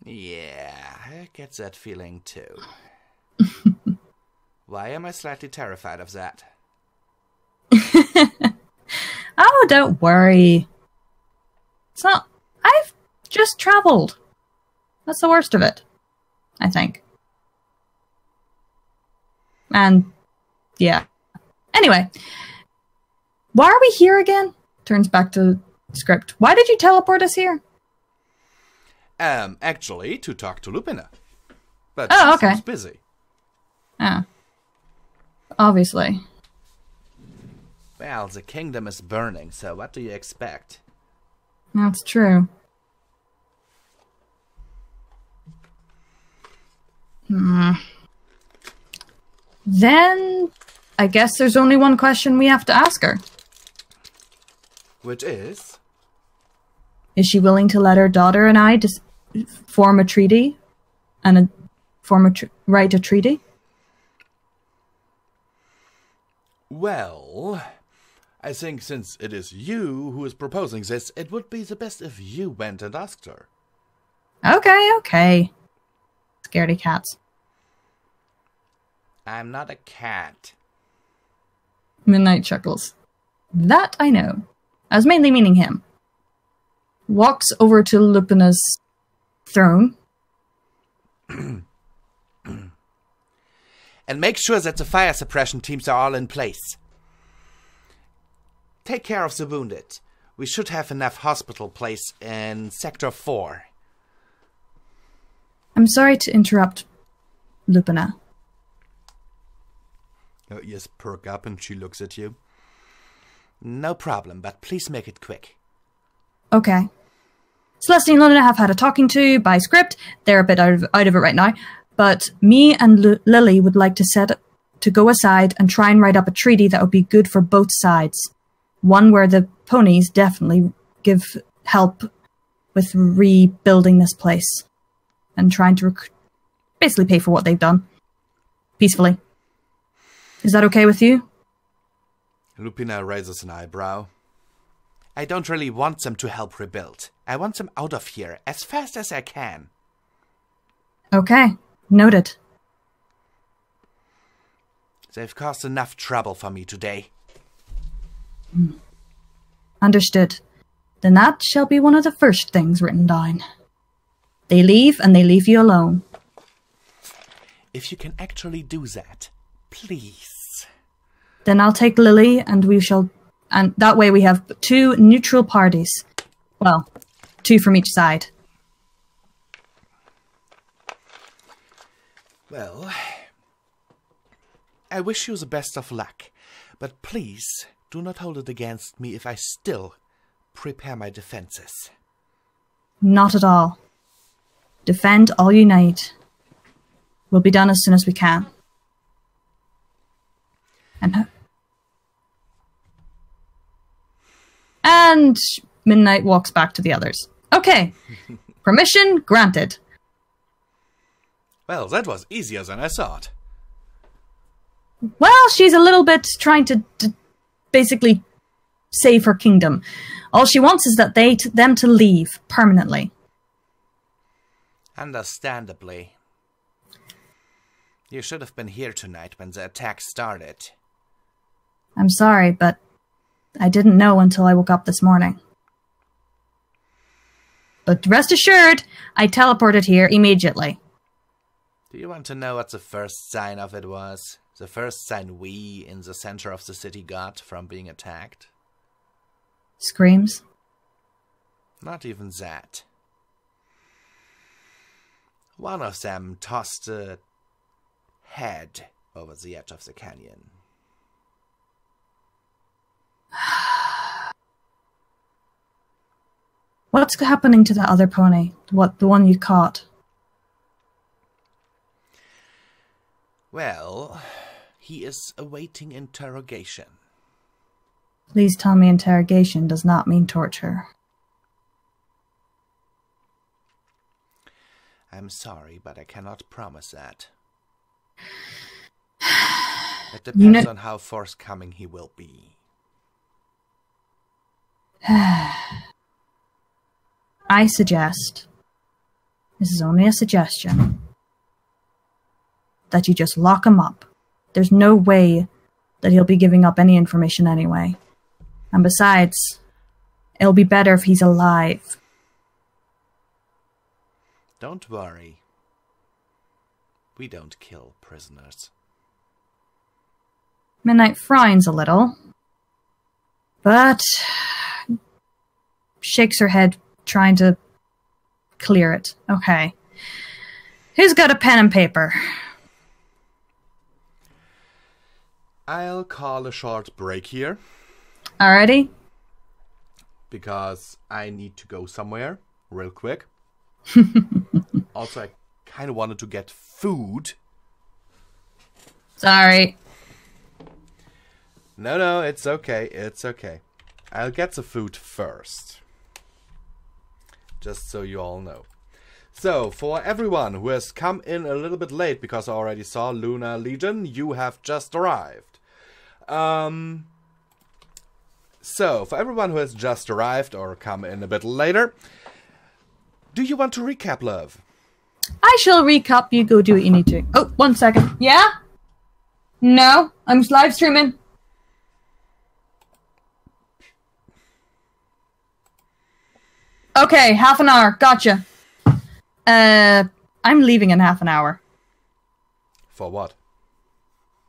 Yeah, I get that feeling too. Why am I slightly terrified of that? Oh, don't worry. It's not... I've just traveled. That's the worst of it, I think. And, yeah. Anyway, why are we here again? Turns back to script. Why did you teleport us here? Actually, to talk to Lupina. But Oh, she okay. seems busy. Ah. Obviously. Well, the kingdom is burning, so what do you expect? That's true. Then, I guess there's only one question we have to ask her. Which is? Is she willing to let her daughter and I form a treaty? And write a treaty? Well, I think since it is you who is proposing this, it would be the best if you went and asked her. Okay. Scaredy cats. I'm not a cat. Midnight chuckles. That I know. As mainly meaning him. Walks over to Lupina's throne. And make sure that the fire suppression teams are all in place. Take care of the wounded. We should have enough hospital place in Sector 4. I'm sorry to interrupt, Lupina. Her ears perk up and she looks at you. No problem, but please make it quick. Okay. Celestine and Luna have had a talking to by script. They're a bit out of it right now. But me and Lily would like to go aside and try and write up a treaty that would be good for both sides. One where the ponies definitely give help with rebuilding this place. And trying to basically pay for what they've done. Peacefully. Is that okay with you? Lupina raises an eyebrow. I don't really want them to help rebuild. I want them out of here as fast as I can. Okay. Noted. They've caused enough trouble for me today. Understood. Then that shall be one of the first things written down. They leave, and they leave you alone. If you can actually do that, please. Then I'll take Lily, and and that way we have 2 neutral parties. Well, 2 from each side. Well, I wish you the best of luck, but please do not hold it against me if I still prepare my defenses. Not at all. Defend all you need. Will be done as soon as we can. And Midnight walks back to the others. Okay. Permission granted. Well, that was easier than I thought. Well, she's a little bit trying to basically save her kingdom. All she wants is that them to leave permanently. Understandably. You should have been here tonight when the attack started. I'm sorry, but I didn't know until I woke up this morning. But rest assured, I teleported here immediately. Do you want to know what the first sign of it was? The first sign we in the center of the city got from being attacked? Screams? Not even that. One of them tossed a head over the edge of the canyon. What's happening to that other pony? The one you caught? Well, he is awaiting interrogation. Please tell me interrogation does not mean torture. I'm sorry, but I cannot promise that. It depends on how forthcoming he will be. I suggest, this is only a suggestion, that you just lock him up. There's no way that he'll be giving up any information anyway. And besides, it'll be better if he's alive. Don't worry. We don't kill prisoners. Midnight frowns a little, but shakes her head, trying to clear it. Okay. Who's got a pen and paper? I'll call a short break here. Alrighty. Because I need to go somewhere real quick. Also, I kind of wanted to get food. Sorry. No, it's okay. It's okay. I'll get the food first. Just so you all know. So, for everyone who has come in a little bit late, because I already saw Luna Legion, you have just arrived. So, for everyone who has just arrived or come in a bit later, do you want to recap, love? I shall recap. You go do what you need to. Oh, 1 second. Yeah? No, I'm live streaming. Okay, half an hour. Gotcha. I'm leaving in half an hour. For what?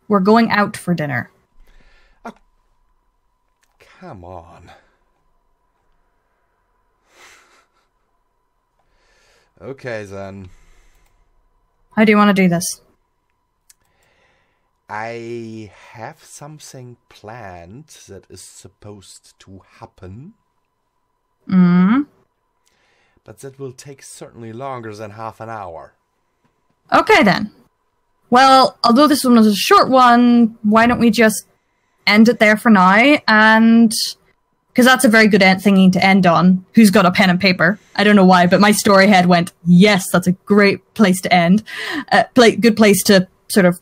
We're going out for dinner. Oh, come on. Okay, then. How do you want to do this? I have something planned that is supposed to happen. But that will take certainly longer than half an hour. Okay, then. Well, although this one was a short one, why don't we just end it there for now? And because that's a very good thing to end on. Who's got a pen and paper? I don't know why, but my story head went, yes, that's a great place to end. Good place to sort of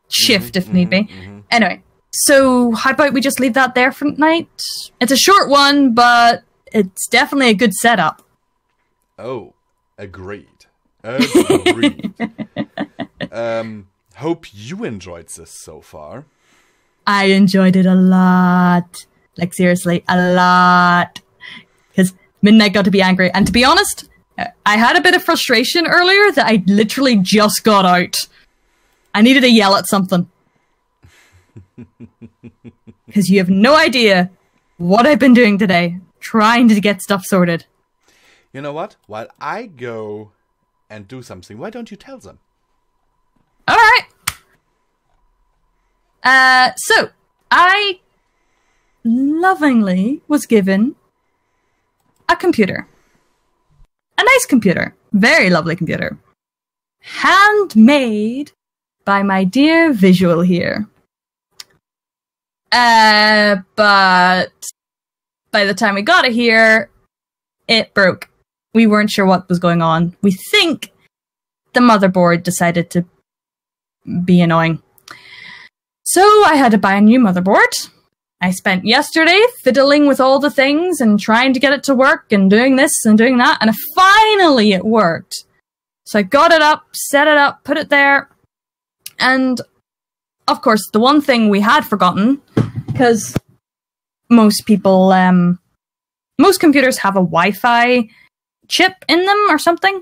shift if need be. Anyway, so how about we just leave that there for tonight? It's a short one, but it's definitely a good setup. Oh, agreed. Agreed. Hope you enjoyed this so far. I enjoyed it a lot. Like, seriously, a lot. Because Midnight got to be angry. And to be honest, I had a bit of frustration earlier that I literally just got out. I needed to yell at something. Because you have no idea what I've been doing today. Trying to get stuff sorted. You know what? While I go and do something, why don't you tell them? Alright. So, I lovingly was given a computer. A nice computer. Very lovely computer. Handmade by my dear Visual here. But by the time we got it here, it broke. We weren't sure what was going on. We think the motherboard decided to be annoying. So I had to buy a new motherboard. I spent yesterday fiddling with all the things and trying to get it to work and doing this and doing that, and finally it worked. So I got it up, set it up, put it there, and of course the one thing we had forgotten, because most people, most computers have a Wi-Fi chip in them or something.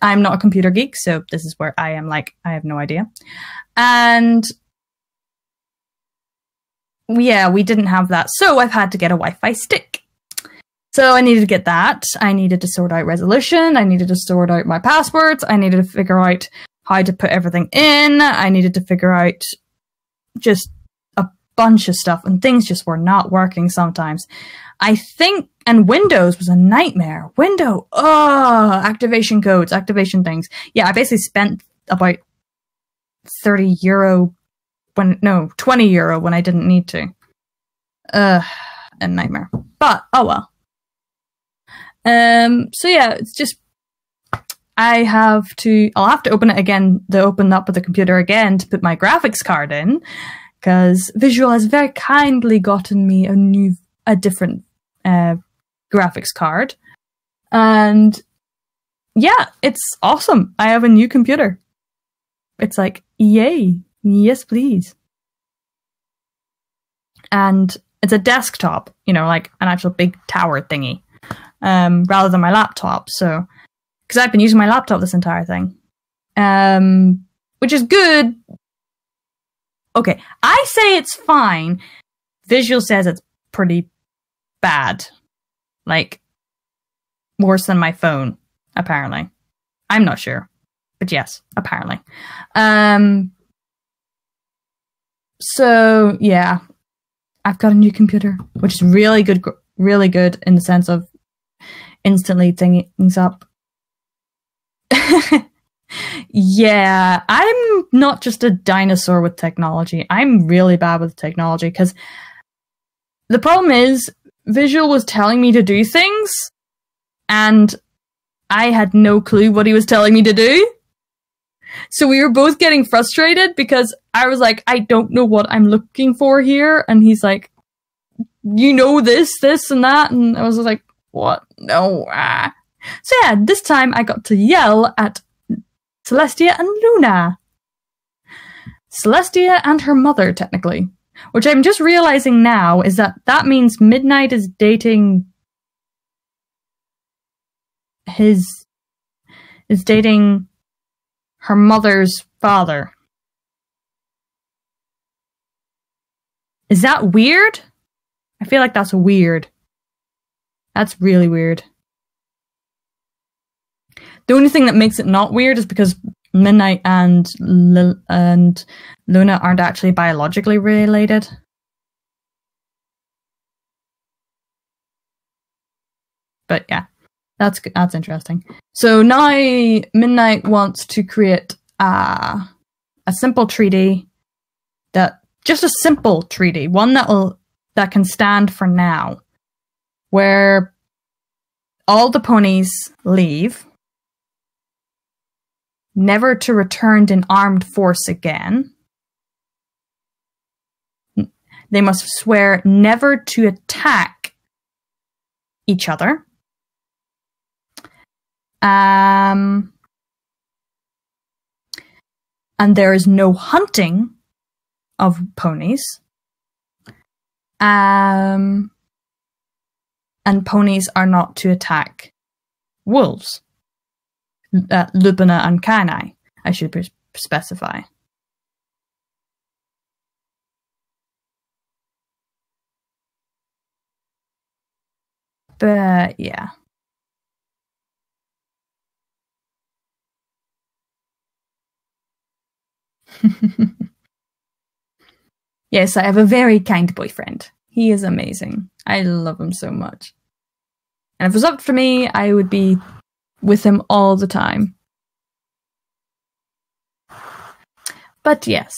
I'm not a computer geek, so this is where I am like, I have no idea. And yeah, we didn't have that, so I've had to get a Wi-Fi stick. So I needed to get that. I needed to sort out resolution. I needed to sort out my passwords. I needed to figure out how to put everything in. I needed to figure out just a bunch of stuff, and things just were not working sometimes. I think, and Windows was a nightmare. Activation codes, activation things. Yeah, I basically spent about €30 €20 when I didn't need to. A nightmare. But oh well. So yeah, it's just I'll have to open it again, open up the computer again to put my graphics card in, because Visual has very kindly gotten me a different graphics card. And yeah, it's awesome. I have a new computer. It's like, yay. Yes, please. And it's a desktop, like an actual big tower thingy, rather than my laptop. So, because I've been using my laptop this entire thing, which is good. Okay, I say it's fine. Visual says it's pretty bad. Like, worse than my phone, apparently. I'm not sure. But yes, apparently. So, yeah. I've got a new computer, which is really good in the sense of instantly things up. Yeah, I'm not just a dinosaur with technology. I'm really bad with technology, because the problem is Visual was telling me to do things, and I had no clue what he was telling me to do. So we were both getting frustrated because I was like, I don't know what I'm looking for here. And he's like, this and that. And I was like, what? No. So yeah, this time I got to yell at Celestia and Luna. Celestia and her mother, technically. Which I'm just realizing now is that means Midnight is dating her mother's father. Is that weird? I feel like that's weird. That's really weird. The only thing that makes it not weird is because Midnight and Luna aren't actually biologically related. But yeah, that's interesting. So now Midnight wants to create a simple treaty, just a simple treaty, one that can stand for now, where all the ponies leave, never to return in armed force again. They must swear never to attack each other. And there is no hunting of ponies. And ponies are not to attack wolves. Lupina and Kanai, I should specify. But yeah. Yes, I have a very kind boyfriend. He is amazing. I love him so much. And if it was up to me, I would be with him all the time. But yes.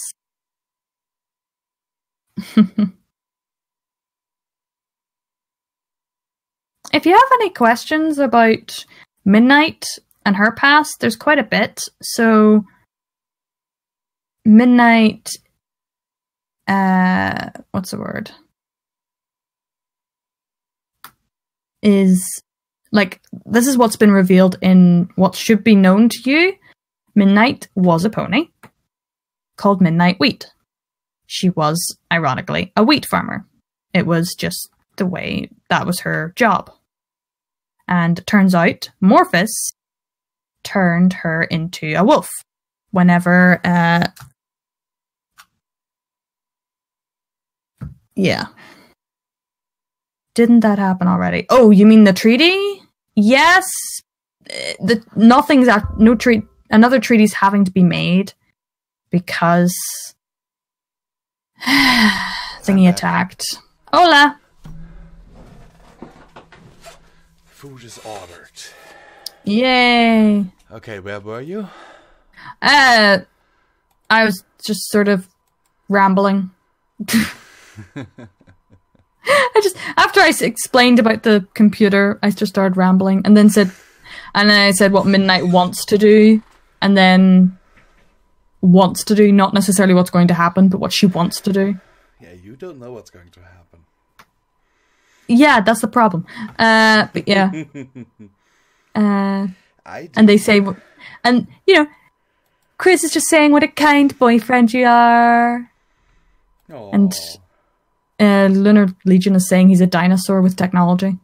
If you have any questions about Midnight and her past, there's quite a bit. So, Midnight, what's the word? Is, like, this is what's been revealed in what should be known to you. Midnight was a pony called Midnight Wheat. She was, ironically, a wheat farmer. It was just the way that was her job. And it turns out Morphus turned her into a wolf whenever, yeah. Didn't that happen already? Oh, you mean the treaty? Yes. Another treaty's having to be made because Thingy attacked. Hola. Food is ordered. Yay. Okay, where were you? I was just sort of rambling. After I explained about the computer, I just started rambling, and then I said what Midnight wants to do, and then wants to do, not necessarily what's going to happen, but what she wants to do. Yeah, you don't know what's going to happen. Yeah, that's the problem. But yeah. And they say, and you know, Chris is just saying what a kind boyfriend you are. Aww. And Lunar Legion is saying he's a dinosaur with technology.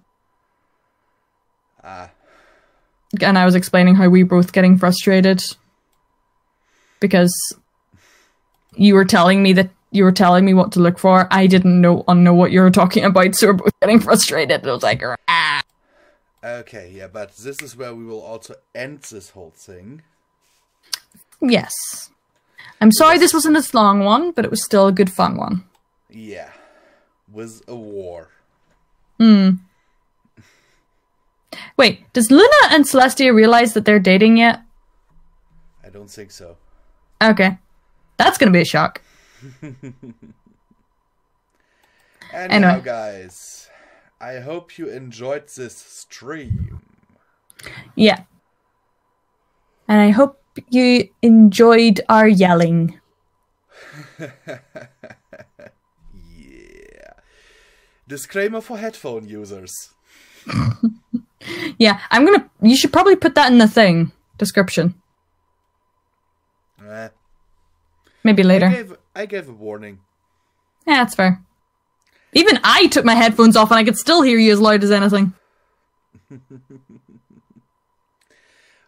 And I was explaining how we were both getting frustrated because you were telling me what to look for. I didn't know what you were talking about, so we're both getting frustrated. And I was like, ah. Okay, yeah, but this is where we will also end this whole thing. Yes. I'm sorry this wasn't this long one, but it was still a good fun one. Yeah. Was a war. Wait, does Luna and Celestia realize that they're dating yet? I don't think so. Okay. That's gonna be a shock. Anyhow, guys, I hope you enjoyed this stream. Yeah. And I hope you enjoyed our yelling. Yeah. Disclaimer for headphone users. Yeah, you should probably put that in the thing. Description. Maybe later. I gave a warning. Yeah, that's fair. Even I took my headphones off and I could still hear you as loud as anything.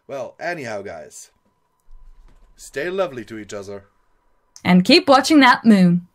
Well, anyhow, guys. Stay lovely to each other. And keep watching that moon.